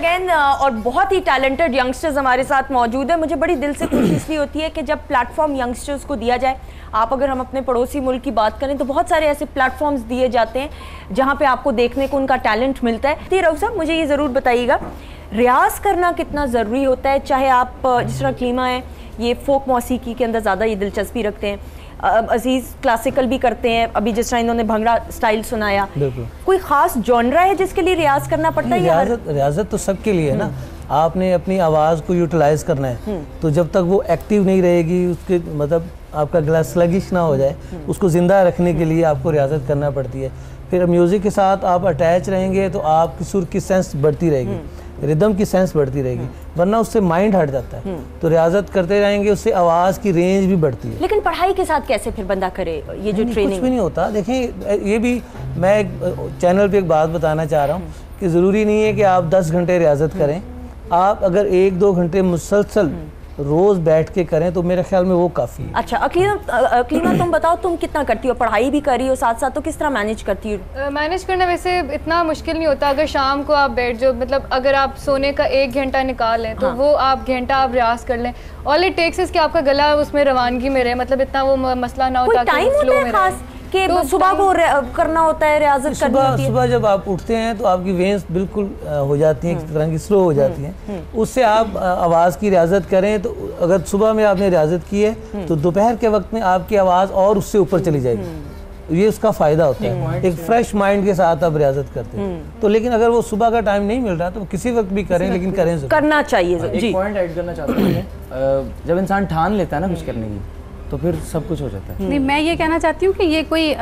Again और बहुत ही talented youngsters हमारे साथ मौजूद है। मुझे बड़ी दिल से खुशी इसलिए होती है कि जब प्लेटफॉर्म यंगस्टर्स को दिया जाए, आप अगर हम अपने पड़ोसी मुल्क की बात करें तो बहुत सारे ऐसे प्लेटफॉर्म्स दिए जाते हैं जहाँ पे आपको देखने को उनका टैलेंट मिलता है। रऊफ साहब, मुझे ये ज़रूर बताइएगा, रियाज करना कितना ज़रूरी होता है? चाहे आप जिस तरह क्लीमा है, ये फोक मौसीकी के अंदर ज़्यादा ये दिलचस्पी रखते हैं, अजीज़ क्लासिकल भी करते हैं, अभी जिस तरह इन्होंने भंगड़ा स्टाइल सुनाया, कोई ख़ास जॉनरा है जिसके लिए रियाज करना पड़ता है? रियाजत तो सबके लिए है ना। आपने अपनी आवाज़ को यूटिलाइज करना है, तो जब तक वो एक्टिव नहीं रहेगी, उसके मतलब आपका गला स्लगिश ना हो जाए, उसको ज़िंदा रखने के लिए आपको रियाजत करना पड़ती है। फिर म्यूज़िक के साथ आप अटैच रहेंगे तो आपकी सुर की सेंस बढ़ती रहेगी, रिदम की सेंस बढ़ती रहेगी, वरना उससे माइंड हट जाता है। तो रियाजत करते रहेंगे, उससे आवाज़ की रेंज भी बढ़ती है। लेकिन पढ़ाई के साथ कैसे फिर बंदा करे ये जो ट्रेनिंग? कुछ भी नहीं होता। देखें, ये भी मैं चैनल पे एक बात बताना चाह रहा हूँ कि ज़रूरी नहीं है कि आप 10 घंटे रियाजत करें। आप अगर 1-2 घंटे मुसलसल रोज बैठ के करें तो मेरे ख्याल में वो काफ़ी है। अच्छा अकीमा, तुम बताओ, तुम कितना करती हो? पढ़ाई भी कर रही हो साथ साथ, तो किस तरह मैनेज करती हो? मैनेज करना वैसे इतना मुश्किल नहीं होता। अगर शाम को आप बैठ जाओ, मतलब अगर आप सोने का 1 घंटा निकाल लें तो वो आप घंटा आप रियाज कर लें। ऑल इट टेक्स इज कि आपका गला उसमें रवानगी में रहे, मतलब इतना वो मसला ना हो। टाइम होता है खास कि तो सुबह को करना होता है, रियाजत करनी होती है? सुबह जब आप उठते हैं तो आपकी वेन्स बिल्कुल हो जाती हैं, एक तरह की स्लो हो जाती हैं, उससे आप आवाज़ की रियाजत करें तो अगर सुबह में आपने रियाजत की है तो दोपहर के वक्त में आपकी आवाज़ और उससे ऊपर चली जाएगी। ये उसका फ़ायदा होता है, एक फ्रेश माइंड के साथ आप रियाजत करते हैं। तो लेकिन अगर वो सुबह का टाइम नहीं मिल रहा तो किसी वक्त भी करें, लेकिन करें, करना चाहिए। एक पॉइंट ऐड करना चाहता हूँ, जब इंसान ठान लेता है ना कुछ करने की, तो फिर सब कुछ हो जाता है। नहीं, मैं ये कहना चाहती हूँ कि ये कोई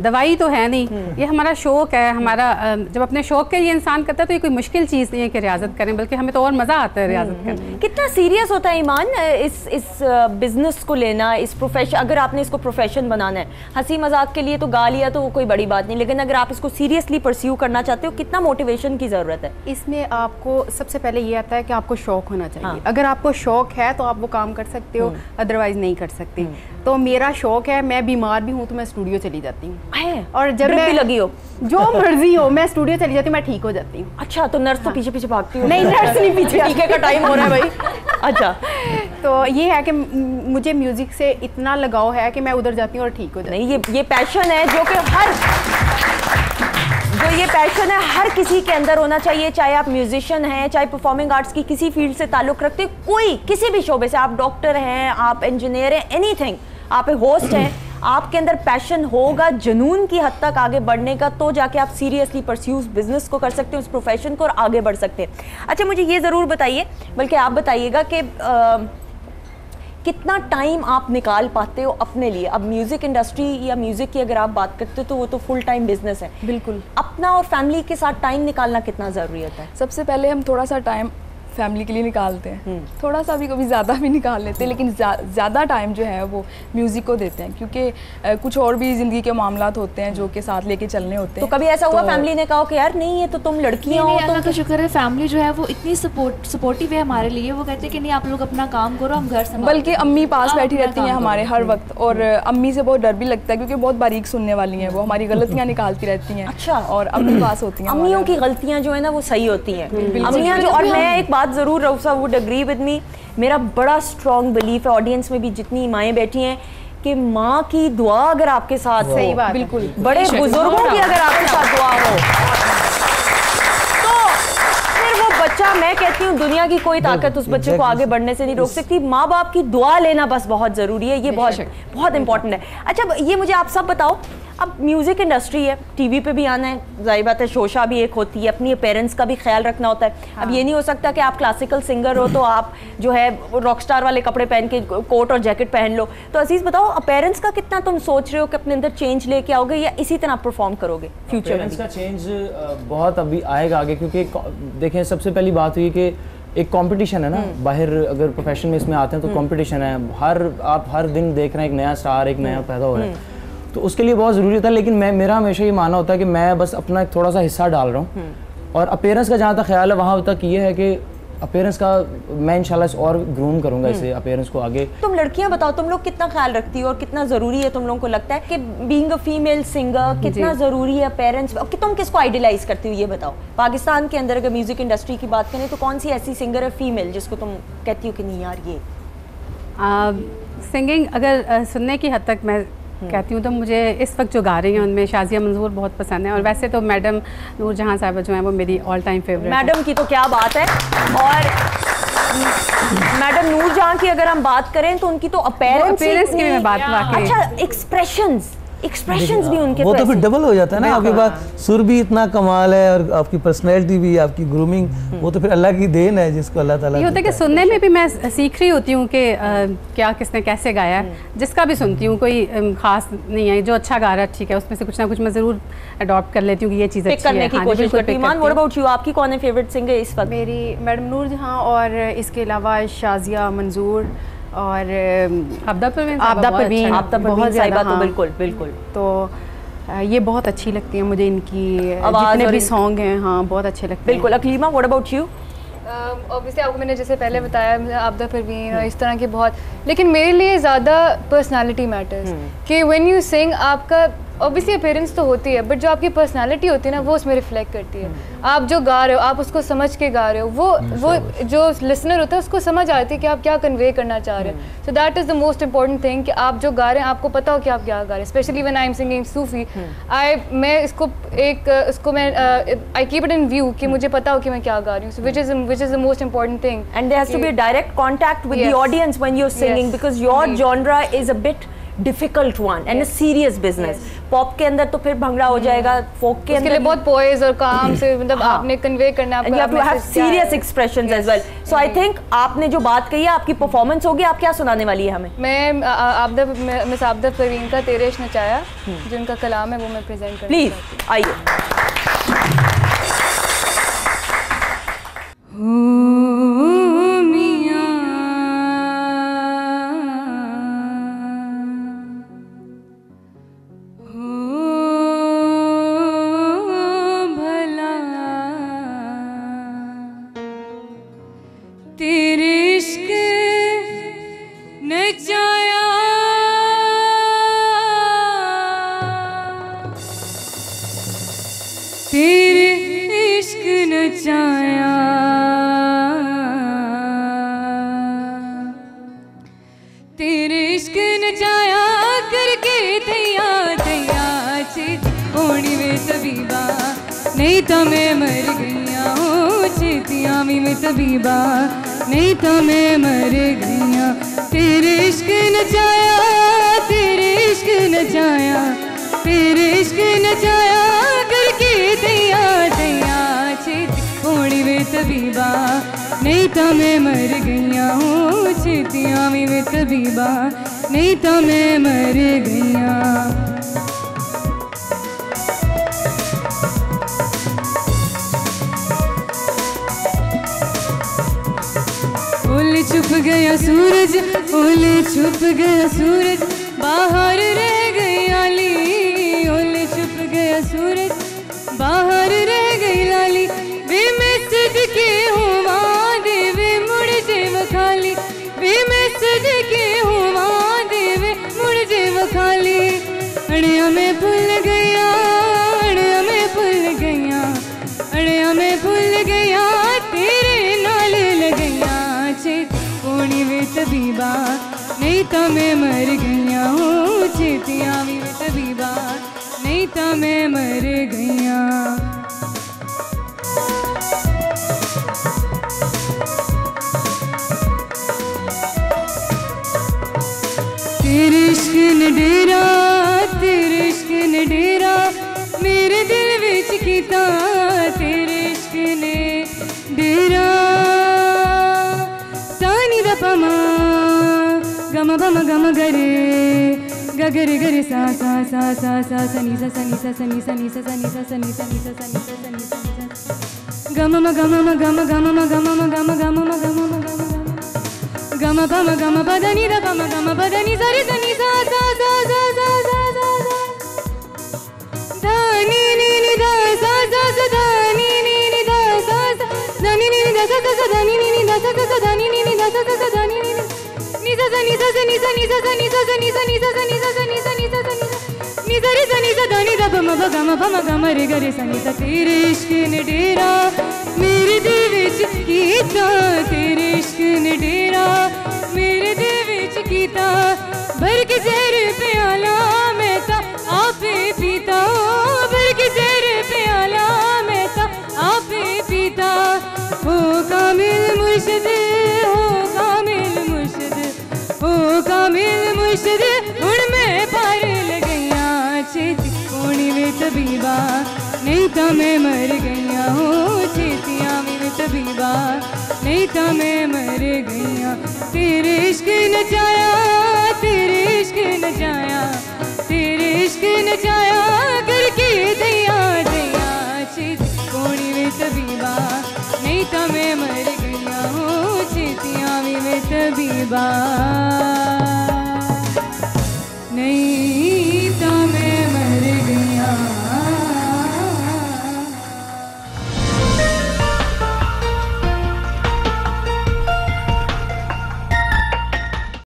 दवाई तो है नहीं, ये हमारा शौक़ है। हमारा जब अपने शौक़ के लिए इंसान करता है तो ये कोई मुश्किल चीज़ नहीं है कि रियाजत करें, बल्कि हमें तो और मज़ा आता है रियाजत करने में। कितना सीरियस होता है ईमान इस बिज़नेस को लेना, इस प्रोफेशन, अगर आपने इसको प्रोफेशन बनाना है। हंसी मजाक के लिए तो गा लिया तो वो कोई बड़ी बात नहीं, लेकिन अगर आप इसको सीरियसली परस्यू करना चाहते हो, कितना मोटिवेशन की ज़रूरत है? इसमें आपको सबसे पहले ये आता है कि आपको शौक़ होना चाहिए। अगर आपको शौक़ है तो आप वो काम कर सकते हो, अदरवाइज़ नहीं कर सकते। तो मेरा शौक़ है, मैं बीमार भी हूँ तो मैं स्टूडियो चली जाती हूँ, और जब मैं लगी हो जो मर्जी हो मैं स्टूडियो चली जाती हूँ, मैं ठीक हो जाती हूँ। अच्छा, तो नर्स तो पीछे पीछे भागती हूँ? नहीं, नर्स नहीं पीछे, टीके का टाइम हो रहा है भाई। अच्छा, तो ये है कि मुझे म्यूजिक से इतना लगाव है कि मैं उधर जाती हूँ और ठीक हो जाती हूँ। नहीं, ये पैशन है जो ये पैशन है हर किसी के अंदर होना चाहिए, चाहे आप म्यूजिशियन हैं, चाहे परफॉर्मिंग आर्ट्स की किसी फील्ड से ताल्लुक़ रखते, कोई किसी भी शोबे से, आप डॉक्टर हैं, आप इंजीनियर हैं, एनीथिंग, आप होस्ट हैं, आपके अंदर पैशन होगा जुनून की हद तक आगे बढ़ने का, तो जाके आप सीरियसली परस्यू बिजनेस को कर सकते हैं, उस प्रोफेशन को, और आगे बढ़ सकते हैं। अच्छा, मुझे ये ज़रूर बताइए, बल्कि आप बताइएगा कि कितना टाइम आप निकाल पाते हो अपने लिए? अब म्यूज़िक इंडस्ट्री या म्यूज़िक की अगर आप बात करते हो तो वो तो फुल टाइम बिजनेस है। बिल्कुल। अपना और फैमिली के साथ टाइम निकालना कितना ज़रूरी होता है? सबसे पहले हम थोड़ा सा टाइम फैमिली के लिए निकालते हैं, थोड़ा सा भी, कभी ज़्यादा भी निकाल लेते हैं, लेकिन ज़्यादा टाइम जो है वो म्यूज़िक को देते हैं, क्योंकि कुछ और भी ज़िंदगी के मामलात होते हैं जो के साथ लेके चलने होते हैं। तो कभी ऐसा हुआ फैमिली ने कहा कि यार नहीं, ये तो तुम लड़कियां हो? अल्लाह का शुक्र है, फैमिली जो है वो इतनी सपोर्टिव है हमारे लिए। वो कहते हैं कि नहीं, आप लोग अपना काम करो, हम घर संभाल। बल्कि अम्मी पास बैठी रहती हैं हमारे हर वक्त, और अम्मी से बहुत डर भी लगता है क्योंकि बहुत बारीक सुनने वाली हैं, वो हमारी गलतियाँ निकालती रहती हैं। अच्छा, और अम्मी पास होती हैं। अम्मियों की गलतियाँ जो है ना वो सही होती हैं, अम्मियाँ जो। और मैं एक बात ज़रूर, रऊफ साहब वुड एग्री विद मी, मेरा बड़ा स्ट्रॉन्ग बिलीफ है, ऑडियंस में भी जितनी माएँ बैठी हैं, कि माँ की दुआ अगर आपके साथ, सही बात, बिल्कुल, बड़े बुजुर्गों की अगर आपके साथ दुआ हो तो फिर वो बच्चा, मैं कहती हूँ दुनिया की कोई ताकत उस बच्चे को आगे बढ़ने से नहीं रोक सकती। माँ बाप की दुआ लेना बस बहुत ज़रूरी है, ये बहुत इंपॉर्टेंट है। अच्छा, ये मुझे आप सब बताओ, अब म्यूज़िक इंडस्ट्री है, टीवी पे भी आना है, जाहिर बात है, शोशा भी एक होती है, अपनी पेरेंट्स का भी ख्याल रखना होता है। अब ये नहीं हो सकता कि आप क्लासिकल सिंगर हो तो आप जो है रॉक स्टार वाले कपड़े पहन के कोट और जैकेट पहन लो। तो अजीज़ बताओ, पेरेंट्स का कितना तुम सोच रहे हो कि अपने अंदर चेंज लेके आओगे, या इसी तरह परफॉर्म करोगे फ्यूचर में? पेरेंट्स का चेंज बहुत अभी आएगा आगे, क्योंकि देखें, सबसे पहली बात हुई कि एक कंपटीशन है ना, बाहर अगर प्रोफेशन में इसमें आते हैं तो कंपटीशन है, आप हर दिन देख रहे हैं एक नया स्टार, एक नया पैदा हो रहा है, तो उसके लिए बहुत ज़रूरी था। लेकिन मेरा हमेशा ये मानना होता है कि मैं बस अपना एक थोड़ा सा हिस्सा डाल रहा हूँ, और अपीयरेंस का जहाँ तक ख्याल है वहाँ तक ये है कि अपीयरेंस का मैं इंशाल्लाह और ग्रूम करूंगा इसे अपीयरेंस को आगे। तुम लड़कियां बताओ, तुम लोग कितना ख्याल रखती हो और कितना जरूरी है तुम लोगों को लगता है कि बीइंग अ फीमेल सिंगर कितना जरूरी है पेरेंट्स, कि तुम किसको आइडियलाइज करती हो ये बताओ। पाकिस्तान के अंदर अगर म्यूजिक इंडस्ट्री की बात करें तो कौन सी ऐसी सिंगर है फीमेल जिसको तुम कहती हो कि नहीं यार ये सिंगिंग अगर सुनने की हद तक मैं कहती हूँ तो मुझे इस वक्त जो गा रही हैं उनमें शाजिया मंजूर बहुत पसंद है, और वैसे तो मैडम नूरजहां साहिबा जो हैं वो मेरी ऑल टाइम फेवरेट। मैडम की तो क्या बात है, और मैडम नूरजहां की अगर हम बात करें तो उनकी तो अपीयरेंस की भी मैं बात वाकई। अच्छा, एक्सप्रेशंस भी उनके वो तो फिर डबल हो जाता है ना, आपके पास सुर भी इतना कमाल है और आपकी पर्सनैलिटी भी, आपकी ग्रूमिंग, वो तो फिर अल्लाह की देन है जिसको अल्लाह ताला। ये होता है कि सुनने में भी मैं सीख रही होती हूँ कि क्या किसने कैसे गाया है, जिसका भी सुनती हूँ कोई खास नहीं है, जो अच्छा गा रहा है ठीक है, उसमें से कुछ ना कुछ मैं ज़रूर अडॉप्ट कर लेती हूँ कि ये चीज़ अच्छी करने की कोशिश करती हूँ। व्हाट अबाउट यू, आपकी कौन है फेवरेट सिंगर इस वक्त? मेरी मैडम नूरजहां, और इसके अलावा शाजिया मंजूर और आबदा परवीन बहुत ज़्यादा। तो बिल्कुल तो ये बहुत अच्छी लगती है मुझे, इनकी जितने भी सॉन्ग हैं हाँ बहुत अच्छे लगते हैं। बिल्कुल। अकलीमा, व्हाट अबाउट यू? ऑब्वियसली आपको मैंने जैसे पहले बताया आबदा परवीन और इस तरह के बहुत, लेकिन मेरे लिए ज़्यादा पर्सनालिटी मैटर्स, कि व्हेन यू सिंग आपका ऑब्वियसली अपीयरेंस तो होती है, बट जो आपकी पर्सनालिटी होती है ना वो उसमें रिफ्लेक्ट करती है। आप जो गा रहे हो आप उसको समझ के गा रहे हो, वो जो लिसनर होता है उसको समझ आती है कि आप क्या कन्वे करना चाह रहे हैं। So that is the most important thing कि आप जो गा रहे हैं आपको पता हो कि आप क्या गा रहे हैं। Specially when I am singing Sufi, मैं I keep it in view कि मुझे पता हो कि मैं क्या गा रही हूँ, which is the most important thing. And there has to be a direct contact with the audience when you're singing, because your genre is a bit difficult one and a serious business. Pop के अंदर तो फिर भंगड़ा हो जाएगा, फोक के अंदर बहुत पोइज और काम से मतलब आपने कन्वे करना है, you have to have serious expressions as well. So I think आपने जो बात कही है आपकी परफॉर्मेंस होगी, आप क्या सुनाने वाली है हमें? मैं मिस आबदा परवीन का तेरे इश्क नचाया जो उनका कलाम है वो मैं प्रेजेंट करना प्लीज आइए। नहीं तो मैं मर गईया हूँ चेतियाँ में तबीबा, नहीं तो मैं मर गईया। तेरे इश्क नचाया, तेरे इश्क नचाया, तेरे इश्क नचाया करके दैया दैया चेती होनी में तबीबा, नहीं तो मैं मर गईया हूँ चेतियाँ में तबीबा, नहीं तो मैं मर गईया। ओले छुप गया सूरज, ओले छुप गया सूरज, बाहर रह गई लाली। ओले छुप गया सूरज, बाहर रह गई लाली। वे मैं सदके हूँ माँ देवे मुड़ जे वखाली, वे मैं सदके हूँ माँ देवे मुड़ जे वखाली। अड़िया में भूल गया, अड़िया में भूल गया, अड़िया में भूल गया तेरे नाल लगैया होनी वे तबीबा, नहीं तो मैं मर गईया हूँ चेतियाँ वे तबीबा, नहीं तो मैं मर गईया। तेरे इश्क ने डेरा, तेरे इश्क ने डेरा मेरे दिल विच कीता, तेरे इश्क ने डेरा। पमा गम बम गम गरे गगरे गरे सा सा सा सा सा सनी सा सनी सा सनी सनी सा सनी सा सनी सनी सा सनी सा सनी सा गम म गम म गम गम म गम म गम गम म गम म गम गम बम गम बदनी द बम गम बदनी सरी सनी सा सा सा सा सा सा सा दा नी नी नी दा सा सा सा दा नी नी नी दा सा सा दा नी नी नी दा सा सा दा नी नी सा सा सा धा नी नी नी सा सा नी सा सा नी सा नी सा सा नी सा सा नी सा नी सा सा नी सा सा नी सा नी सा सा नी नी सा रे सा नी सा धा नी धा प म प ग म प म ग म रे ग रे सा नी सा तेरे इश्क ने डेरा मेरे दिल विच कीता तेरे इश्क ने डेरा मेरे दिल विच कीता भर के जहर प्याला मैं ता आपे पीता भर के जहर प्याला मैं ता आपे पीता हो कामिल मुर्शिद हो कामिल मुर्शिद हो कामिल मुर्शिद हुण मैं पार लगैया छेती होनी वे तबीबा नहीं तो मैं मर गईया हो छेतियां वे तबीबा नहीं तो मैं मर गईया तेरे इश्क नचाया तेरे इश्क नचाया तेरे इश्क नचाया